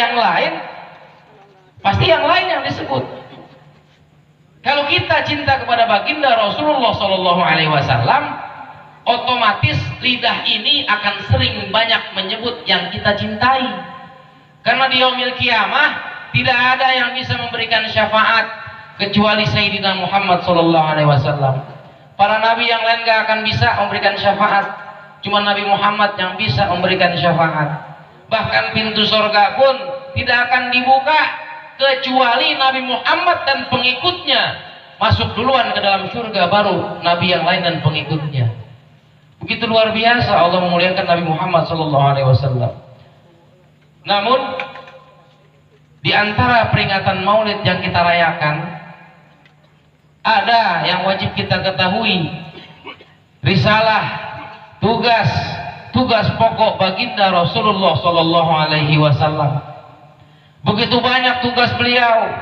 yang lain, pasti yang lain yang disebut. Kalau kita cinta kepada baginda Rasulullah Shallallahu Alaihi Wasallam, otomatis lidah ini akan sering banyak menyebut yang kita cintai. Karena di yaumil kiamah tidak ada yang bisa memberikan syafaat kecuali Sayyidina Muhammad Shallallahu Alaihi Wasallam. Para nabi yang lain gak akan bisa memberikan syafaat, cuma Nabi Muhammad yang bisa memberikan syafaat. Bahkan pintu surga pun tidak akan dibuka kecuali Nabi Muhammad dan pengikutnya masuk duluan ke dalam surga, baru nabi yang lain dan pengikutnya. Begitu luar biasa Allah memuliakan Nabi Muhammad SAW. Namun di antara peringatan Maulid yang kita rayakan, ada yang wajib kita ketahui, risalah, tugas pokok baginda Rasulullah Shallallahu Alaihi Wasallam. Begitu banyak tugas beliau,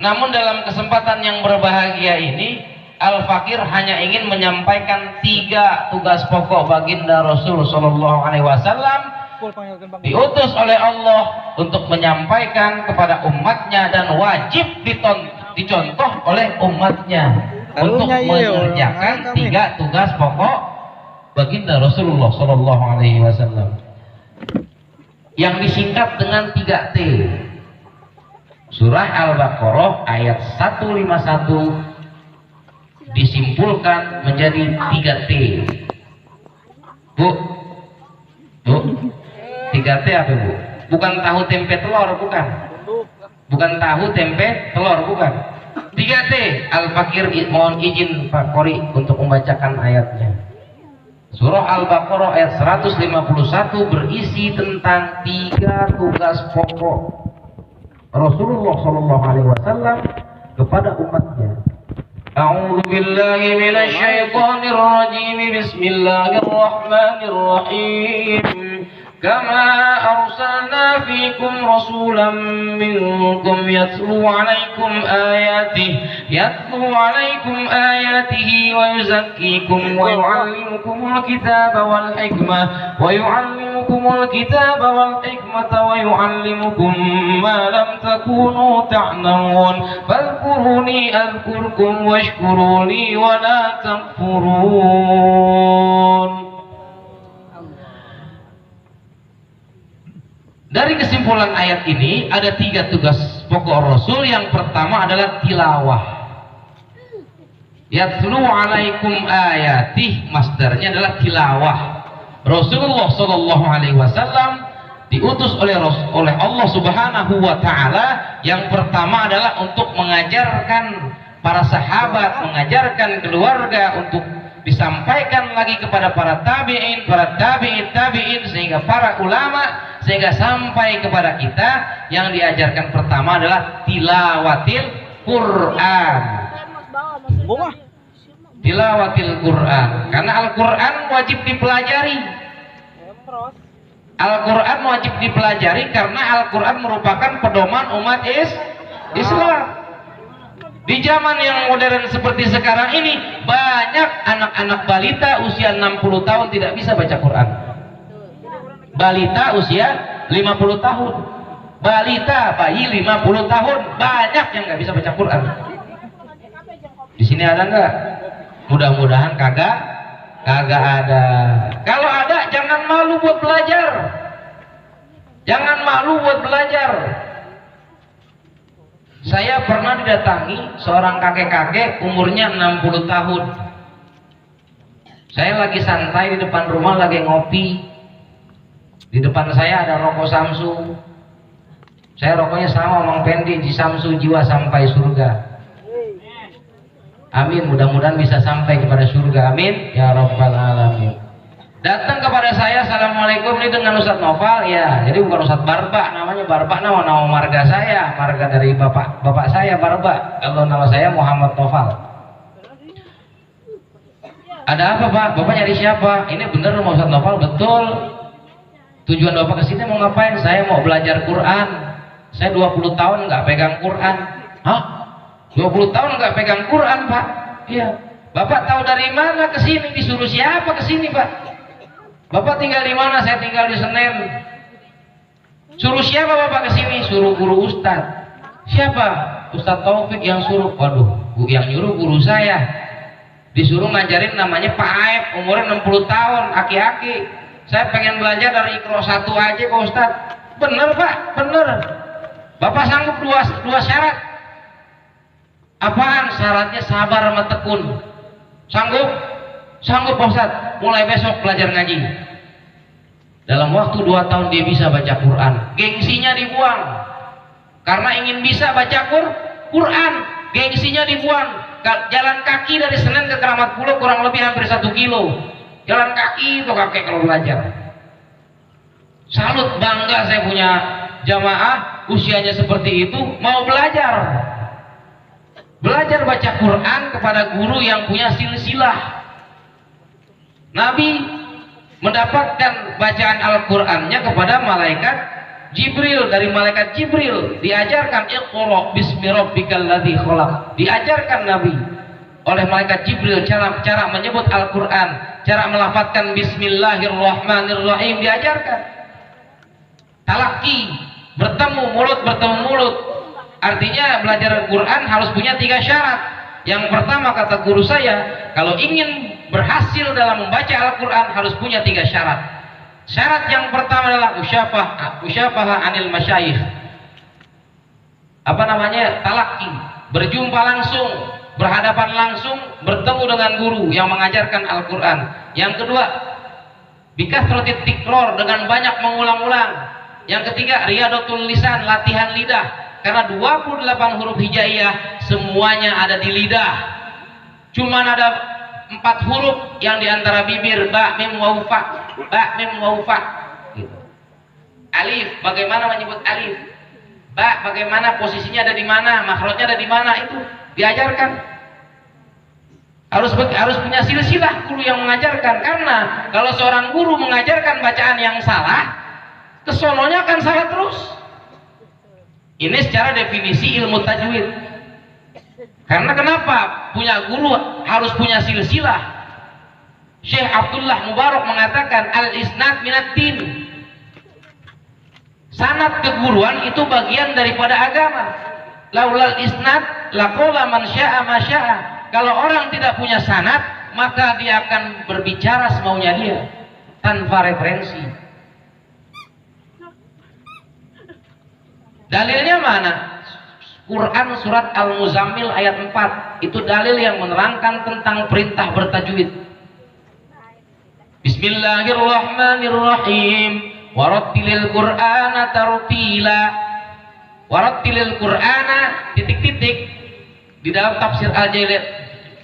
namun dalam kesempatan yang berbahagia ini, Al-Fakir hanya ingin menyampaikan 3 tugas pokok baginda Rasul Shallallahu Alaihi Wasallam, diutus oleh Allah untuk menyampaikan kepada umatnya dan wajib dicontoh oleh umatnya untuk mengerjakan 3 tugas pokok baginda Rasulullah Shallallahu Alaihi Wasallam yang disingkat dengan 3T. Surah Al-Baqarah ayat 151 disimpulkan menjadi 3T. Bu, 3T apa Bu? Bukan tahu tempe telur, bukan. Bukan tahu tempe telur, bukan. 3T. Al-Fakir mohon izin Pak Kori untuk membacakan ayatnya. Surah Al-Baqarah ayat 151 berisi tentang 3 tugas pokok Rasulullah Shallallahu Alaihi Wasallam kepada umatnya. A'udzu billahi minasy syaithanir rajim. Bismillahirrahmanirrahim. Kama arsalna fikum rasulan minkum yatlu alaikum ayatihi wa yuzakkikum wa yu'allimukumul kitaba wal hikmah wa yu'allimukum ma lam takunu ta'lamun fadhkuruni adhkurkum washkuruni wa la takfurun. Dari kesimpulan ayat ini ada 3 tugas pokok Rasul. Yang pertama adalah tilawah. Yatlu alaikum ayatih, masdarnya adalah tilawah. Rasulullah Shallallahu Alaihi Wasallam diutus oleh Allah Subhanahu Wa Taala. Yang pertama adalah untuk mengajarkan para sahabat, mengajarkan keluarga, untuk disampaikan lagi kepada para tabi'in, sehingga para ulama, sehingga sampai kepada kita. Yang diajarkan pertama adalah tilawatil Quran. Tilawatil Quran, karena Al-Quran wajib dipelajari. Al-Quran wajib dipelajari karena Al-Quran merupakan pedoman umat Islam. Di zaman yang modern seperti sekarang ini, banyak anak-anak balita usia 60 tahun tidak bisa baca Quran. Balita usia 50 tahun, balita bayi 50 tahun, banyak yang nggak bisa baca Quran. Di sini ada nggak? Mudah-mudahan kagak ada. Kalau ada, jangan malu buat belajar. Jangan malu buat belajar. Saya pernah didatangi seorang kakek-kakek umurnya 60 tahun. Saya lagi santai di depan rumah, lagi ngopi. Di depan saya ada rokok Samsu. Saya rokoknya sama Mang Pendi, di Samsu jiwa sampai surga. Amin, mudah-mudahan bisa sampai kepada surga. Amin ya rabbal alamin. Datang kepada saya, assalamualaikum, ini dengan Ustadz Noval ya. Jadi bukan Ustadz Barba, namanya Barba, nama marga saya, marga dari bapak saya Barba. Kalau nama saya Muhammad Noval. Ada apa Pak? Bapak nyari siapa? Ini bener rumah Ustadz Noval? Betul. Tujuan Bapak kesini mau ngapain? Saya mau belajar Quran. Saya 20 tahun nggak pegang Quran. Hah? 20 tahun nggak pegang Quran Pak? Iya. Bapak tahu dari mana kesini? Disuruh siapa kesini Pak? Bapak tinggal di mana? Saya tinggal di Senen. Suruh siapa bapak kesini? Suruh guru ustad. Siapa? Ustadz Taufik yang suruh. Waduh, yang nyuruh guru saya. Disuruh ngajarin namanya Pak Aep, umurnya 60 tahun, aki-aki. Saya pengen belajar dari Iqra 1 aja Pak Ustadz. Bener Pak, bener. Bapak sanggup dua syarat. Apaan? Syaratnya sabar sama tekun. Sanggup? Sanggup Pak Ustadz. Mulai besok belajar ngaji. Dalam waktu 2 tahun dia bisa baca Quran. Gengsinya dibuang. Karena ingin bisa baca Quran, gengsinya dibuang. Jalan kaki dari Senen ke Keramat Pulau kurang lebih hampir 1 kilo. Jalan kaki itu kakek kalau belajar. Salut, bangga saya punya jamaah usianya seperti itu mau belajar. Belajar baca Quran kepada guru yang punya silsilah. Nabi mendapatkan bacaan Al-Qur'annya kepada malaikat Jibril, dari malaikat Jibril diajarkan Iqra bismi rabbikal ladzi khalaq. Diajarkan Nabi oleh malaikat Jibril cara menyebut Al-Qur'an, cara melafadzkan bismillahirrahmanirrahim diajarkan. Talaqi, bertemu mulut. Artinya belajar Quran harus punya 3 syarat. Yang pertama kata guru saya, kalau ingin berhasil dalam membaca Al-Quran harus punya 3 syarat. Syarat yang pertama adalah musyafahah anil masyayikh. Apa namanya? Talaqi, berjumpa langsung, berhadapan langsung, bertemu dengan guru yang mengajarkan Al-Quran. Yang kedua, bikasratit tikror, dengan banyak mengulang-ulang. Yang ketiga, riyadatul lisan, latihan lidah. Karena 28 huruf hijaiyah semuanya ada di lidah. Cuman ada 4 huruf yang diantara bibir, ba, mim, waw, fa. Ba, mim, waw, fa. Gitu. Alif, bagaimana menyebut alif? Ba, bagaimana posisinya ada di mana? Makhrajnya ada di mana? Itu diajarkan. Harus punya silsilah guru yang mengajarkan. Karena kalau seorang guru mengajarkan bacaan yang salah, kesononya akan salah terus. Ini secara definisi ilmu tajwid. Karena kenapa? Punya guru harus punya silsilah. Syekh Abdullah Mubarak mengatakan al-isnad minad din. Sanad keguruan itu bagian daripada agama. Laulal isnad laqala man syaa ma syaa. Kalau orang tidak punya sanad, maka dia akan berbicara semaunya dia tanpa referensi. Dalilnya mana? Quran surat Al-Muzammil ayat 4. Itu dalil yang menerangkan tentang perintah bertajwid. Bismillahirrahmanirrahim. Warattilil Qur'ana tartila. Warattilil Qur'ana titik-titik di dalam tafsir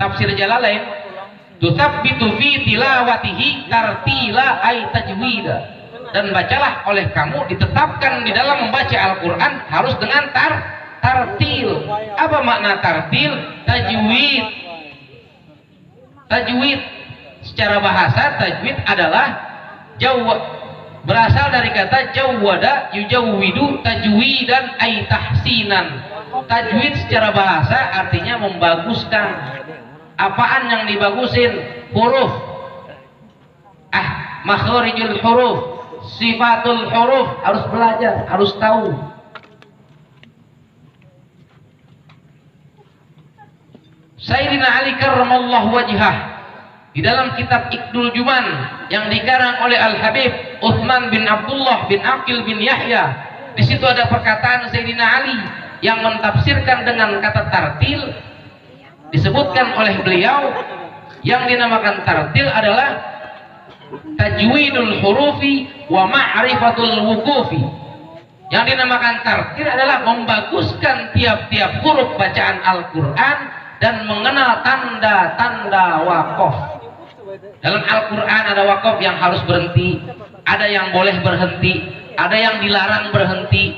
tafsir Jalalain. Tutsabbitu fi tilawatihi tartila ay tajwida. Dan bacalah oleh kamu, ditetapkan di dalam membaca Al-Quran harus dengan tartil. Apa makna tartil? Tajwid. Tajwid secara bahasa, tajwid adalah berasal dari kata jawwada yujawwidu tajwidan ay tahsinan. Tajwid secara bahasa artinya membaguskan. Apaan yang dibagusin? Huruf. Makhrijul huruf, sifatul huruf, harus belajar, harus tahu. Sayyidina Ali karramallahu wajhah di dalam kitab Iqdul Juman yang dikarang oleh Al-Habib Uthman bin Abdullah bin Aqil bin Yahya, di situ ada perkataan Sayyidina Ali yang mentafsirkan dengan kata tartil. Disebutkan oleh beliau yang dinamakan tartil adalah tajwidul hurufi wa ma'rifatul wuqufi. Yang dinamakan tartil adalah membaguskan tiap-tiap huruf bacaan Al-Quran dan mengenal tanda-tanda waqaf. Dalam Al-Quran ada waqaf yang harus berhenti, ada yang boleh berhenti, ada yang dilarang berhenti,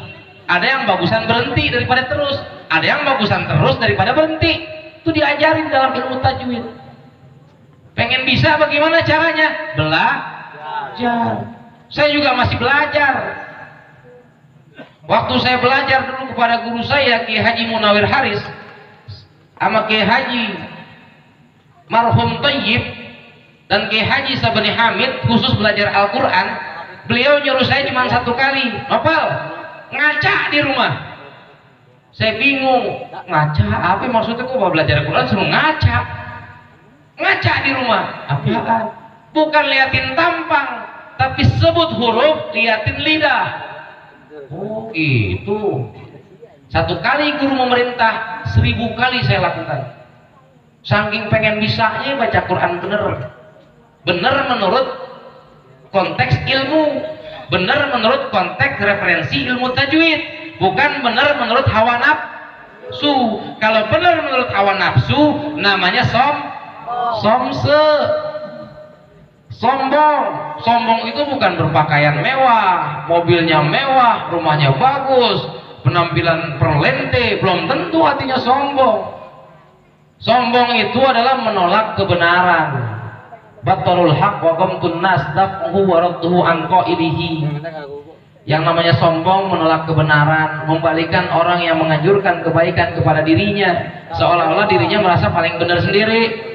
ada yang bagusan berhenti daripada terus, ada yang bagusan terus daripada berhenti. Itu diajarin dalam ilmu tajwid. Pengen bisa bagaimana caranya? Belajar. Saya juga masih belajar. Waktu saya belajar dulu kepada guru saya Kiai Haji Munawir Haris sama Kiai Haji Marhum Thayyib dan Kiai Haji Sabani Hamid, khusus belajar Al-Quran. beliau nyuruh saya cuma 1 kali, Nopal, ngaca di rumah. Saya bingung, ngaca apa maksudnya? Kok belajar Quran suruh ngaca? Ngaca di rumah, apaan? Bukan liatin tampang, tapi sebut huruf, liatin lidah. Oh gitu. 1 kali guru memerintah, 1000 kali saya lakukan. Saking pengen bisanya baca Quran bener menurut konteks ilmu, bener menurut konteks referensi ilmu tajwid, bukan bener menurut hawa nafsu. Kalau bener menurut hawa nafsu namanya sombong. Sombong itu bukan berpakaian mewah, mobilnya mewah, rumahnya bagus, penampilan perlente, belum tentu artinya sombong. Sombong itu adalah menolak kebenaran. Batarul haq wa qamtun nas daf'uhu wa radduhu an qailihi. Yang namanya sombong menolak kebenaran, membalikan orang yang menganjurkan kebaikan kepada dirinya, seolah-olah dirinya merasa paling benar sendiri.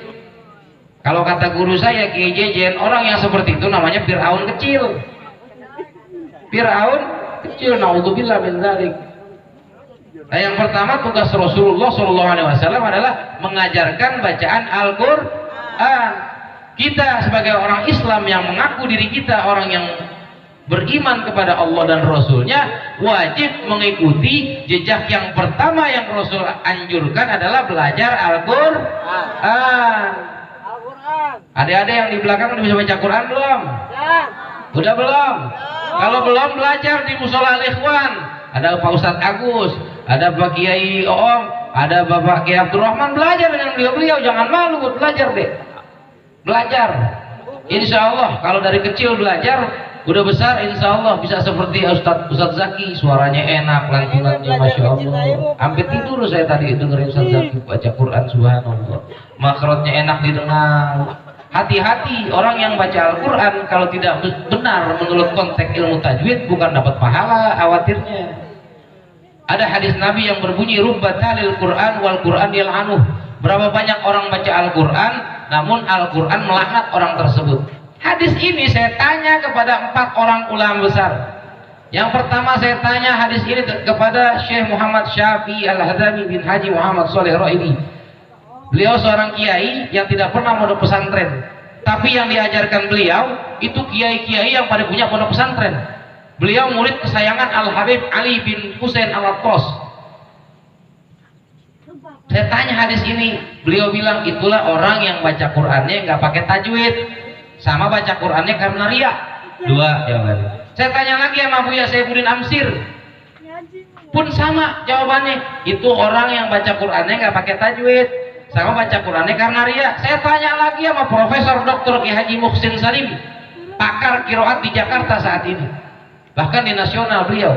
Kalau kata guru saya Kiai Jejen, orang yang seperti itu namanya Fir'aun kecil. Fir'aun kecil, naudzubillah min dzalik. Nah, yang pertama tugas Rasulullah SAW adalah mengajarkan bacaan Al-Quran. Kita sebagai orang Islam yang mengaku diri kita orang yang beriman kepada Allah dan Rasulnya, wajib mengikuti jejak yang pertama yang Rasul anjurkan adalah belajar Al-Quran. Adik-adik yang di belakang udah bisa baca Quran belum? Udah belum? Kalau belum, belajar di Musola Al-Ikhwan. Ada Pak Ustadz Agus, ada Pak Kiai Oom, ada Bapak Kiai Abdurrahman, belajar dengan beliau-beliau, jangan malu, belajar deh. Belajar. Insya Allah kalau dari kecil belajar, udah besar insya Allah bisa seperti Ustadz Zaki, suaranya enak, lantunannya Masya Allah. Hampir tidur saya tadi dengerin Ustadz Zaki baca Quran, subhanallah. Makhrajnya enak didengar. Hati-hati orang yang baca Al-Quran kalau tidak benar menurut konteks ilmu tajwid bukan dapat pahala, khawatirnya. Ada hadis Nabi yang berbunyi rubba talil Quran wal Quran yal'anuh. Berapa banyak orang baca Al-Quran namun Al-Quran melaknat orang tersebut. Hadis ini saya tanya kepada 4 orang ulama besar. Yang pertama saya tanya hadis ini kepada Syekh Muhammad Syafi'i Al-Hadami bin Haji Muhammad Shalih Ra'ibi. Beliau seorang kiai yang tidak pernah mondok pesantren, tapi yang diajarkan beliau itu kiai-kiai yang pada punya pondok pesantren. Beliau murid kesayangan Al-Habib Ali bin Husain Al-Attas. Saya tanya hadis ini, beliau bilang itulah orang yang baca Qur'annya nggak pakai tajwid, sama baca Qur'annya karena riya. 2 jawabannya. Saya tanya lagi sama Buya Saifuddin Amsir, pun sama jawabannya, itu orang yang baca Qur'annya nggak pakai tajwid, sama baca Qur'annya karena riya. Saya tanya lagi sama Profesor Dr. Ki Haji Muhsin Salim, pakar qiraat di Jakarta saat ini, bahkan di nasional beliau.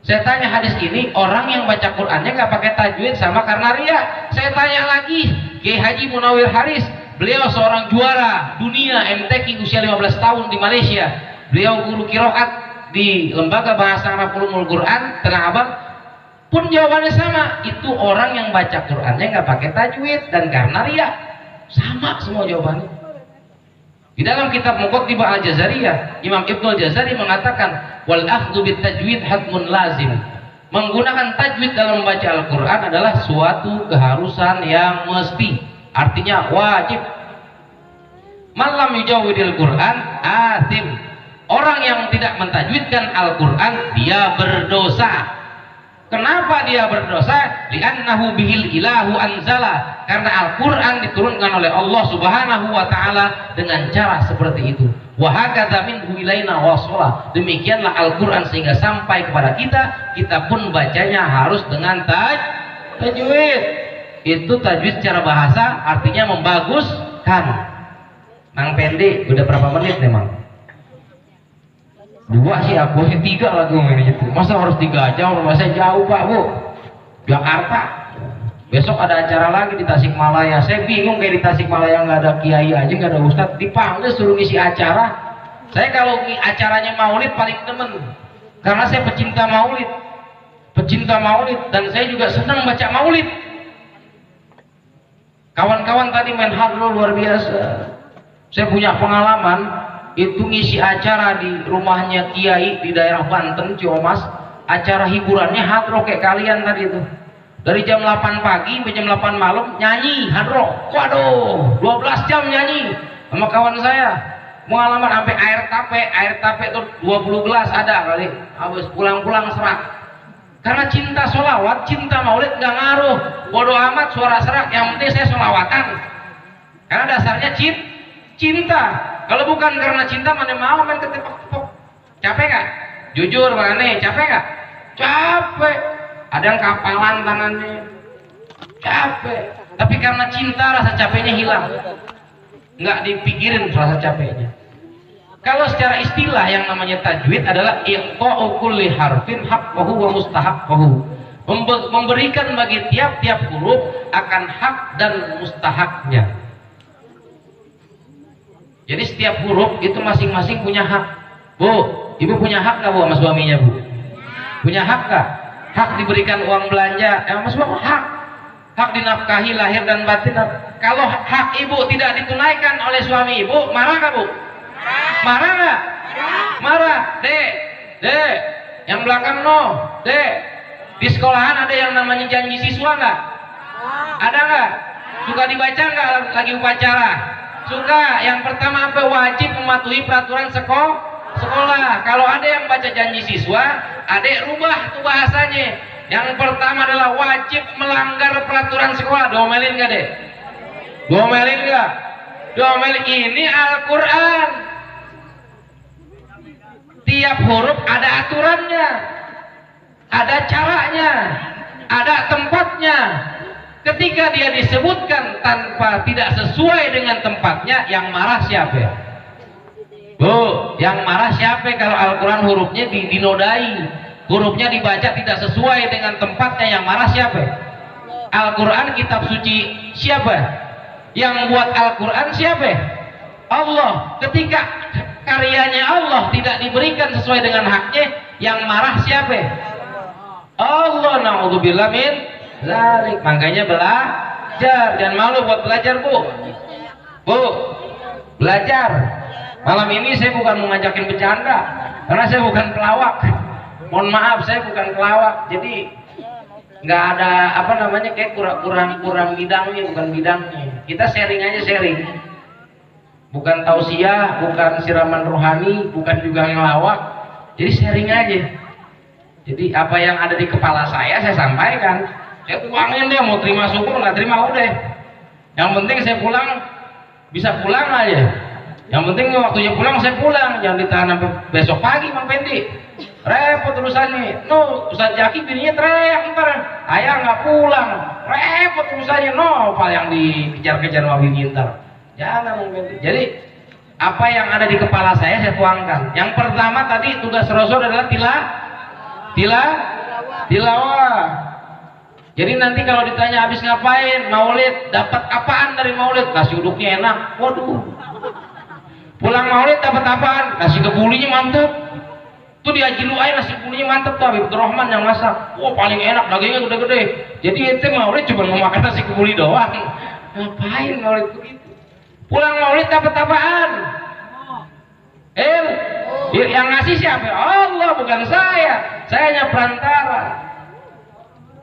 Saya tanya hadis ini, orang yang baca Qur'annya nggak pakai tajwid sama karena riya. Saya tanya lagi Ki Haji Munawir Haris, beliau seorang juara dunia MTQ usia 15 tahun di Malaysia. Beliau guru qiraat di Lembaga Bahasa Arab Ulumul Quran Tanah Abang. Pun jawabannya sama, itu orang yang baca Qur'annya nggak pakai tajwid dan karena riya. Sama semua jawabannya. Di dalam kitab Muqaddimah Al-Jazariyah, Imam Ibnu Al-Jazari mengatakan wal akhdhu bit tajwid hatmun lazim. Menggunakan tajwid dalam membaca Al-Qur'an adalah suatu keharusan yang mesti, artinya wajib. Malam yujawwidil Qur'an athim. Orang yang tidak mentajwidkan Al-Qur'an dia berdosa. Kenapa dia berdosa? Li'annahu bihil ilahu anzala. Karena Al-Quran diturunkan oleh Allah Subhanahu wa ta'ala dengan cara seperti itu. Wa hakadha minhu ilaina wasala. Demikianlah Al-Quran sehingga sampai kepada kita, kita pun bacanya harus dengan tajwid. Itu tajwid secara bahasa artinya membaguskan. Nang pendek udah berapa menit memang? 2 sih aku, 3 lagi ngomongin itu. Masa harus 3 jam? Rumah saya jauh Pak Bu, Jakarta. Besok ada acara lagi di Tasikmalaya. Saya bingung kayak di Tasikmalaya nggak ada kiai aja, nggak ada ustadz, dipanggil suruh ngisi acara. Saya kalau acaranya maulid paling demen, karena saya pecinta maulid dan saya juga senang baca maulid. Kawan-kawan tadi main hadro luar biasa. Saya punya pengalaman itu ngisi acara di rumahnya Kiai di daerah Banten, Ciomas. Acara hiburannya hadro kayak kalian tadi itu. Dari jam 8 pagi sampai jam 8 malam nyanyi hadro. Waduh, 12 jam nyanyi sama kawan saya. Pengalaman sampai air tape tuh 20 gelas ada kali. Habis pulang-pulang serak. Karena cinta sholawat, cinta maulid nggak ngaruh. Bodoh amat suara serak, yang penting saya sholawatan. Karena dasarnya cinta. Kalau bukan karena cinta, mana mau main ketepok-tepok. Capek nggak? Jujur mana? Capek nggak? Capek. Ada yang kapalan tangannya. Capek. Tapi karena cinta rasa capeknya hilang. Nggak dipikirin rasa capeknya. Kalau secara istilah yang namanya tajwid adalah iqa'u kulli harfin haqqahu wa mustahaqqahu. Memberikan bagi tiap-tiap huruf akan hak dan mustahaknya. Jadi setiap huruf itu masing-masing punya hak. Bu, ibu punya hak nggak bu sama suaminya bu? Punya hak nggak? Hak diberikan uang belanja, mas bu hak. Hak dinafkahi lahir dan batin. Kalau hak ibu tidak ditunaikan oleh suami ibu, marah nggak bu? Marah nggak? Marah. Dek, yang belakang no. Dek, di sekolahan ada yang namanya janji siswa nggak? Ada nggak? Suka dibaca nggak lagi upacara? Suka. Yang pertama apa? Wajib mematuhi peraturan sekolah. Kalau ada yang baca janji siswa, adek rubah tuh bahasanya. Yang pertama adalah wajib melanggar peraturan sekolah. Domelin nggak dek? Domelin nggak? Domelin. Ini Al-Quran. Tiap huruf ada aturannya, ada caranya, ada tempatnya. Ketika dia disebutkan tanpa tidak sesuai dengan tempatnya, yang marah siapa? Bu, yang marah siapa kalau Al-Quran hurufnya dinodai, hurufnya dibaca tidak sesuai dengan tempatnya, yang marah siapa? Al-Quran kitab suci siapa? Yang buat Al-Quran siapa? Allah. Ketika karyanya Allah tidak diberikan sesuai dengan haknya, yang marah siapa? Allah. Na'udzubillah min dzalik. Makanya belajar, jangan malu buat belajar bu. Bu, belajar. Malam ini saya bukan mau ngajakin bercanda, karena saya bukan pelawak. Mohon maaf, saya bukan pelawak. Jadi nggak ada apa namanya kayak kurang bidangnya, bukan bidangnya. Kita sharing aja, sharing. Bukan tausiah, bukan siraman rohani, bukan juga ngelawak. Jadi sharing aja. Jadi apa yang ada di kepala saya sampaikan. Saya tuangin deh, mau terima syukur nggak terima udah. Yang penting saya pulang, bisa pulang aja. Yang penting waktunya pulang saya pulang, jangan ditahan sampai besok pagi Mang Pendi. Repot urusannya. No, Ustaz Jaki bininya teriak ntar, ayah nggak pulang. Repot urusannya. No, yang dikejar-kejar sama bini ntar. Jangan mungkin. Jadi apa yang ada di kepala saya tuangkan. Yang pertama tadi tugas Rasul adalah tilawah. Jadi nanti kalau ditanya habis ngapain maulid, dapat apaan dari maulid? Nasi uduknya enak. Waduh. Pulang maulid dapat apaan? Nasi kebulinya mantep. Tuh di Haji Luai nasi kebulinya mantep tuh, Habib Rahman yang masak. Wah paling enak, dagingnya gede-gede. Jadi itu maulid cuma mau makan nasi kebuli doang. Ngapain maulid begitu? Pulang maulid dapat apaan? Yang ngasih siapa? Allah, bukan saya. Saya hanya perantara.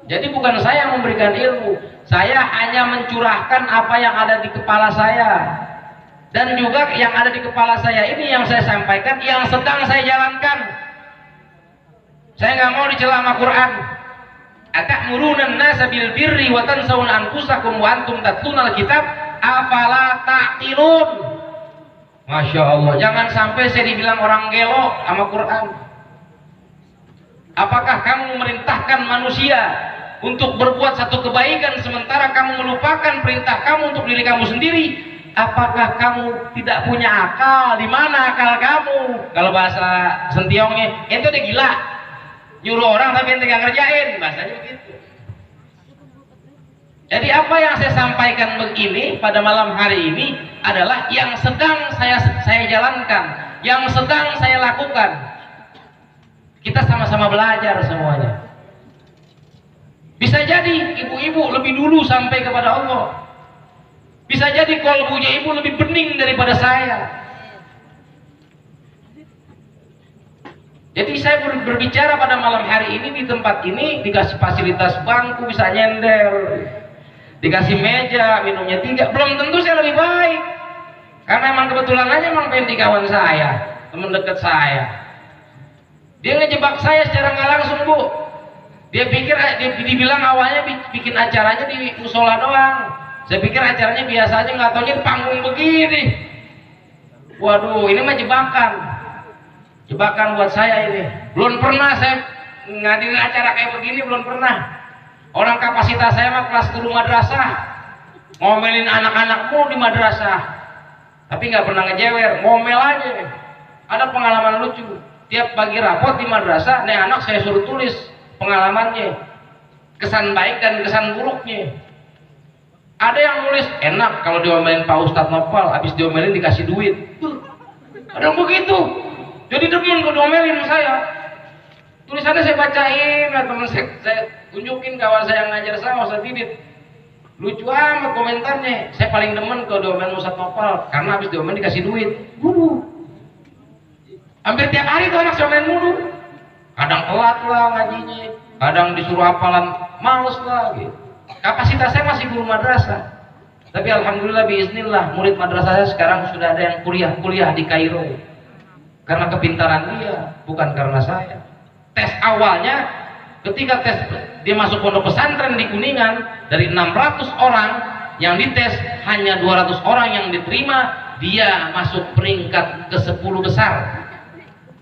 Jadi bukan saya yang memberikan ilmu. Saya hanya mencurahkan apa yang ada di kepala saya. Dan juga yang ada di kepala saya ini yang saya sampaikan, yang sedang saya jalankan. Saya nggak mau dicela sama Quran. Atamuruna an-nasa bil birri wa tansawna anfusakum wa antum tatlunal kitab afala ta'qilun. Masya Allah, jangan sampai saya dibilang orang gelo sama Quran. Apakah kamu memerintahkan manusia untuk berbuat satu kebaikan sementara kamu melupakan perintah kamu untuk diri kamu sendiri? Apakah kamu tidak punya akal? Di mana akal kamu? Kalau bahasa Sentiongnya, itu udah gila. Nyuruh orang tapi ente nggak ngerjain, bahasanya begitu. Jadi apa yang saya sampaikan begini pada malam hari ini adalah yang sedang saya jalankan, yang sedang saya lakukan. Kita sama-sama belajar semuanya. Bisa jadi ibu-ibu lebih dulu sampai kepada Allah. Bisa jadi kolbunya ibu lebih bening daripada saya. Jadi saya berbicara pada malam hari ini di tempat ini dikasih fasilitas bangku bisa nyender, dikasih meja, minumnya 3, belum tentu saya lebih baik. Karena emang kebetulan aja emang pengen kawan saya, teman dekat saya. Dia ngejebak saya secara nggak langsung, Bu. Dia pikir, dibilang awalnya bikin acaranya di musola doang. Saya pikir acaranya biasa aja, nggak taunya di panggung begini. Waduh, ini mah jebakan. Jebakan buat saya ini. Belum pernah saya ngadirin acara kayak begini, belum pernah. Orang kapasitas saya mah kelas guru madrasah, ngomelin anak-anakmu di madrasah, tapi nggak pernah ngejewer, ngomel aja. Ada pengalaman lucu. Tiap bagi rapot di madrasah, nih anak saya suruh tulis pengalamannya, kesan baik dan kesan buruknya. Ada yang nulis enak kalau diomelin Pak Ustadz Nopal, habis diomelin dikasih duit. Ada yang begitu. Jadi demen kalau diomelin saya. Tulisannya saya bacain, nah teman saya tunjukin kawan saya yang ngajar saya, Ustadz Didit. Lucu amat komentarnya. Saya paling demen kalau diomelin Ustadz Nopal, karena habis diomelin dikasih duit. Hampir tiap hari tuh anak saya omelin mulu. Kadang telat lah ngajinya, kadang disuruh hafalan males lah gitu. Kapasitas saya masih guru madrasah, tapi alhamdulillah biiznillah murid madrasah saya sekarang sudah ada yang kuliah di Kairo karena kepintaran dia, bukan karena saya. Tes awalnya ketika tes dia masuk pondok pesantren di Kuningan, dari 600 orang yang dites hanya 200 orang yang diterima, dia masuk peringkat ke 10 besar.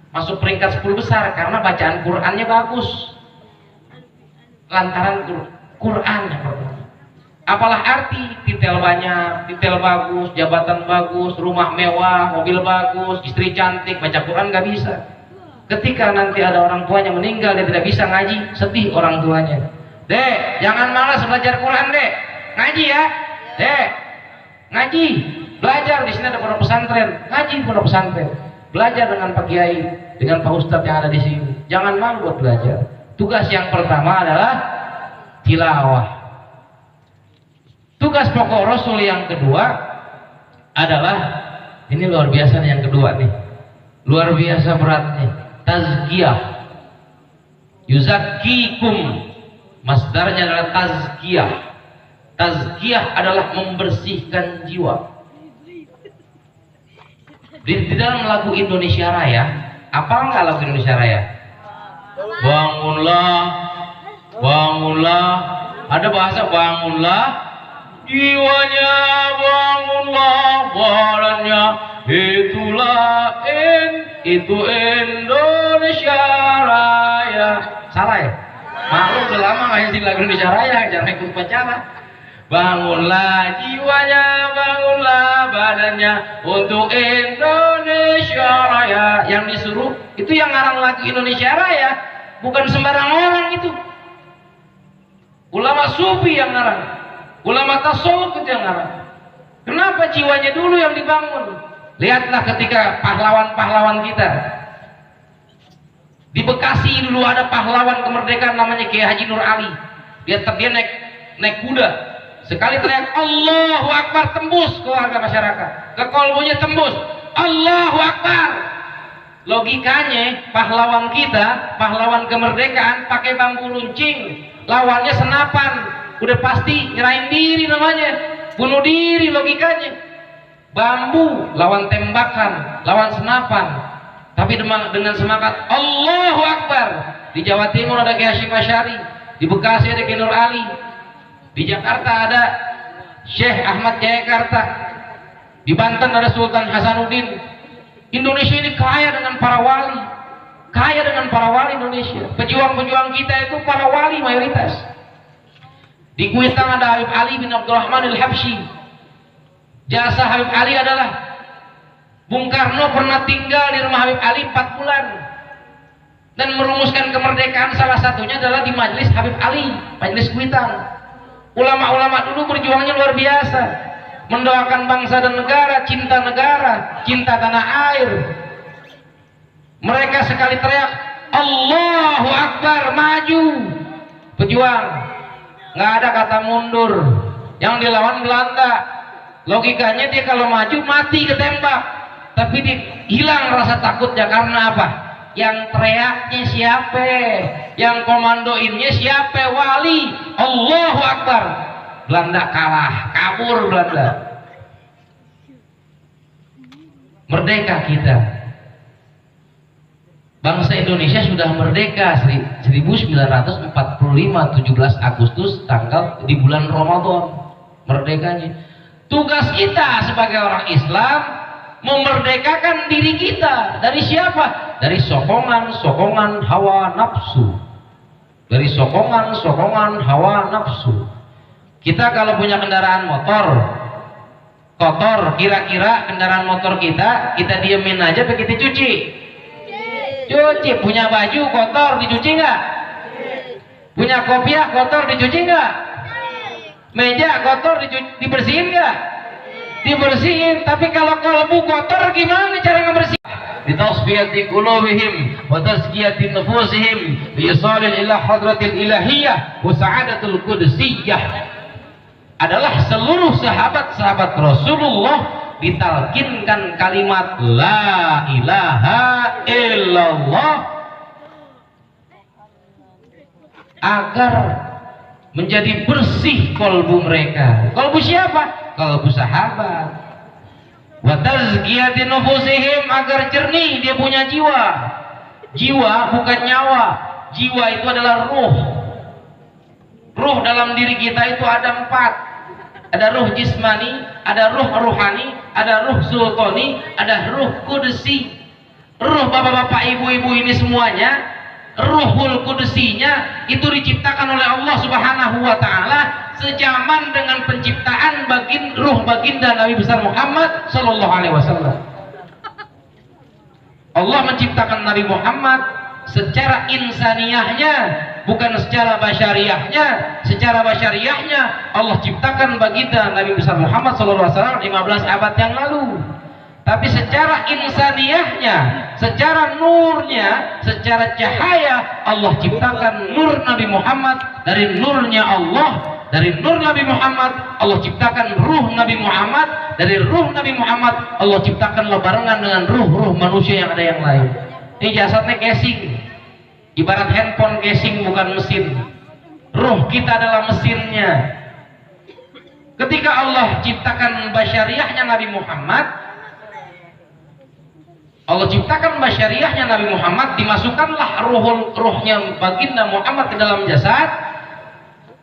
Masuk peringkat 10 besar karena bacaan Qur'annya bagus. Lantaran Qur'annya pertama. Apalah arti titel banyak, titel bagus, jabatan bagus, rumah mewah, mobil bagus, istri cantik, baca Quran gak bisa. Ketika nanti ada orang tuanya meninggal, dia tidak bisa ngaji, sedih orang tuanya. Dek, jangan malas belajar Quran, Dek. Ngaji ya. Dek, ngaji. Belajar di sini ada pondok pesantren, ngaji pondok pesantren. Belajar dengan Pak Kiai, dengan Pak Ustadz yang ada di sini. Jangan malu buat belajar. Tugas yang pertama adalah tilawah. Tugas pokok Rasul yang kedua adalah, ini luar biasa nih yang kedua nih, luar biasa beratnya, tazkiyah. Yuzakkikum, masdarnya adalah tazkiyah. Tazkiyah adalah membersihkan jiwa. Di dalam lagu Indonesia Raya, apa enggak lagu Indonesia Raya? Bangunlah, bangunlah, ada bahasa bangunlah, jiwanya bangunlah, badannya itulah itu Indonesia Raya. Salah ya? Malu udah lama nggak sing lagu Indonesia Raya, jangan ikut upacara. Bangunlah jiwanya, bangunlah badannya untuk Indonesia Raya. Yang disuruh itu yang ngarang lagu Indonesia Raya, bukan sembarang orang itu. Ulama sufi yang ngarang, ulama tasawuf itu yang ngarang. Kenapa jiwanya dulu yang dibangun? Lihatlah ketika pahlawan-pahlawan kita. Di Bekasi dulu ada pahlawan kemerdekaan namanya Kiai Haji Nur Ali. Dia naik kuda. Sekali teriak Allahu Akbar, tembus ke warga masyarakat, ke kolbunya tembus Allahu Akbar. Logikanya pahlawan kita, pahlawan kemerdekaan pakai bambu runcing, lawannya senapan, udah pasti nyerahin diri namanya, bunuh diri logikanya. Bambu lawan tembakan, lawan senapan, tapi dengan semangat Allahu Akbar. Di Jawa Timur ada Kiai Hasyim Asy'ari, di Bekasi ada Kiai Nur Ali, di Jakarta ada Syekh Ahmad Jayakarta, di Banten ada Sultan Hasanuddin. Indonesia ini kaya dengan para wali, kaya dengan para wali Indonesia. Pejuang-pejuang kita itu para wali mayoritas. Di Kuitang ada Habib Ali bin Abdurrahman al-Habsyi. Jasa Habib Ali adalah Bung Karno pernah tinggal di rumah Habib Ali 4 bulan dan merumuskan kemerdekaan, salah satunya adalah di Majelis Habib Ali, Majelis Kuitang. Ulama-ulama dulu berjuangnya luar biasa, mendoakan bangsa dan negara, cinta tanah air. Mereka sekali teriak Allahu Akbar, maju. Pejuang, nggak ada kata mundur. Yang dilawan Belanda, logikanya dia kalau maju mati ketembak, tapi hilang rasa takutnya. Karena apa? Yang teriaknya siapa? Yang komandoinnya siapa? Wali. Allahu Akbar. Belanda kalah, kabur Belanda. Merdeka kita. Bangsa Indonesia sudah merdeka 1945 17 Agustus tanggal di bulan Ramadan merdekanya. Tugas kita sebagai orang Islam memerdekakan diri kita dari siapa? Dari sokongan hawa nafsu. Dari sokongan hawa nafsu. Kita kalau punya kendaraan motor kotor, kira-kira kendaraan motor kita diemin aja apa kita cuci? Cuci. Punya baju kotor dicuci nggak? Punya kopiah kotor dicuci nggak? Meja kotor dibersihin nggak? Dibersihin. Tapi kalau kalbu kotor gimana cara ngebersihin? Bitasfiyati qulubihim wa tazkiyati nufusihim bi isalin ila hadratil ilahiyah wa sa'adatul qudsiyah. Adalah seluruh sahabat-sahabat Rasulullah ditalkinkan kalimat la ilaha illallah agar menjadi bersih kalbu mereka. Kalbu siapa? Kalbu sahabat. Wa tazkiyati nufusihim, agar jernih dia punya jiwa. Jiwa bukan nyawa. Jiwa itu adalah ruh. Ruh dalam diri kita itu ada 4. Ada ruh jismani, ada ruh ruhani, ada ruh sultani, ada ruh kudsi. Ruh bapak-bapak, ibu-ibu ini semuanya, ruhul kudsinya itu diciptakan oleh Allah Subhanahu wa taala sejaman dengan penciptaan ruh baginda Nabi besar Muhammad sallallahu alaihi wasallam. Allah menciptakan Nabi Muhammad secara insaniyahnya, bukan secara basyariahnya. Secara basyariahnya Allah ciptakan baginda Nabi besar Muhammad SAW 15 abad yang lalu. Tapi secara insaniyahnya, secara nurnya, secara cahaya, Allah ciptakan nur Nabi Muhammad. Dari nurnya Allah, dari nur Nabi Muhammad Allah ciptakan ruh Nabi Muhammad. Dari ruh Nabi Muhammad Allah ciptakan barengan dengan ruh-ruh manusia yang ada yang lain. Ini jasadnya casing, ibarat handphone casing, bukan mesin. Ruh kita adalah mesinnya. Ketika Allah ciptakan basyariahnya Nabi Muhammad, Allah ciptakan basyariahnya Nabi Muhammad, dimasukkanlah ruhnya baginda Muhammad ke dalam jasad.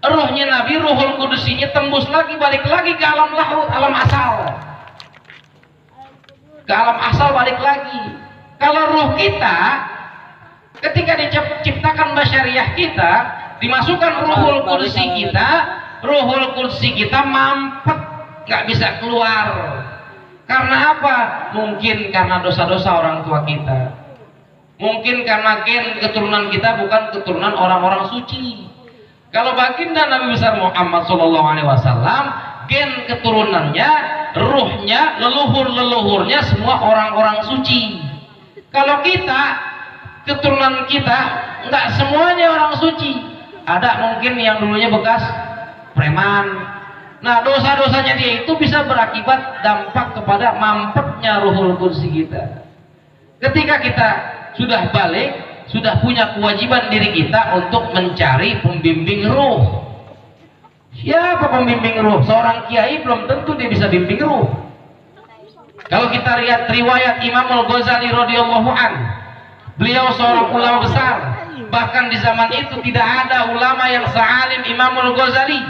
Ruhnya Nabi, ruhul kudusinya tembus lagi, balik lagi ke alam lahut, alam asal. Ke alam asal balik lagi. Kalau ruh kita ketika diciptakan basyariah kita, dimasukkan ruhul kudsi kita mampet, nggak bisa keluar. Karena apa? Mungkin karena dosa-dosa orang tua kita, mungkin karena gen keturunan kita bukan keturunan orang-orang suci. Kalau baginda Nabi besar Muhammad SAW, gen keturunannya, ruhnya, leluhur-leluhurnya semua orang-orang suci. Kalau kita, keturunan kita nggak semuanya orang suci. Ada mungkin yang dulunya bekas preman. Nah, dosa-dosanya dia itu bisa berakibat dampak kepada mampetnya ruhul kudsi kita. Ketika kita sudah balik, sudah punya kewajiban diri kita untuk mencari pembimbing ruh. Siapa pembimbing ruh? Seorang kiai belum tentu dia bisa bimbing ruh. Kalau kita lihat riwayat Imam Al-Ghazali radhiyallahu an, beliau seorang ulama besar. Bahkan di zaman itu tidak ada ulama yang sealim Imam Al-Ghazali.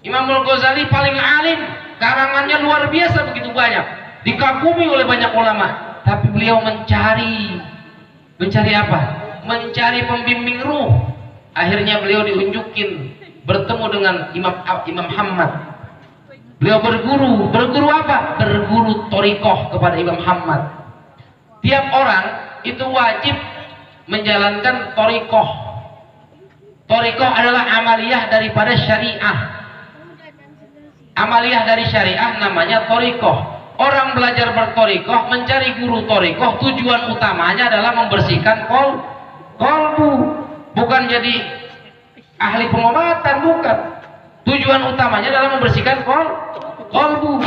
Imam Al-Ghazali paling alim, karangannya luar biasa begitu banyak, dikagumi oleh banyak ulama. Tapi beliau mencari apa? Mencari pembimbing ruh. Akhirnya beliau diunjukin bertemu dengan Imam Muhammad. Beliau berguru apa? Berguru thariqah kepada Imam Muhammad. Tiap orang itu wajib menjalankan thariqah. Thariqah adalah amaliyah daripada syariah. Amaliyah dari syariah namanya thariqah. Orang belajar berthariqah, mencari guru thariqah, tujuan utamanya adalah membersihkan kolbu, bukan jadi ahli pengobatan, bukan. Tujuan utamanya adalah membersihkan kolbu.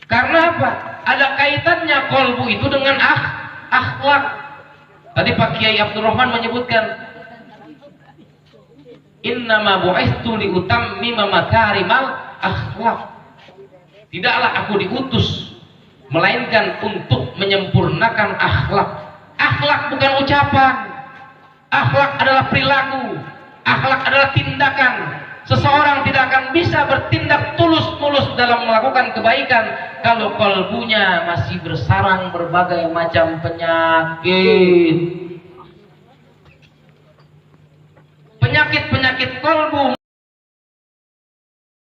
Karena apa? ada kaitannya kolbu itu dengan akhlak. Tadi Pak Kiai Abdurrahman menyebutkan, innama bu'istu liutammima makarimal akhlak. Tidaklah aku diutus melainkan untuk menyempurnakan akhlak. Akhlak bukan ucapan. Akhlak adalah perilaku. Akhlak adalah tindakan. Seseorang tidak akan bisa bertindak tulus-mulus dalam melakukan kebaikan kalau kalbunya masih bersarang berbagai macam penyakit. Penyakit-penyakit kalbu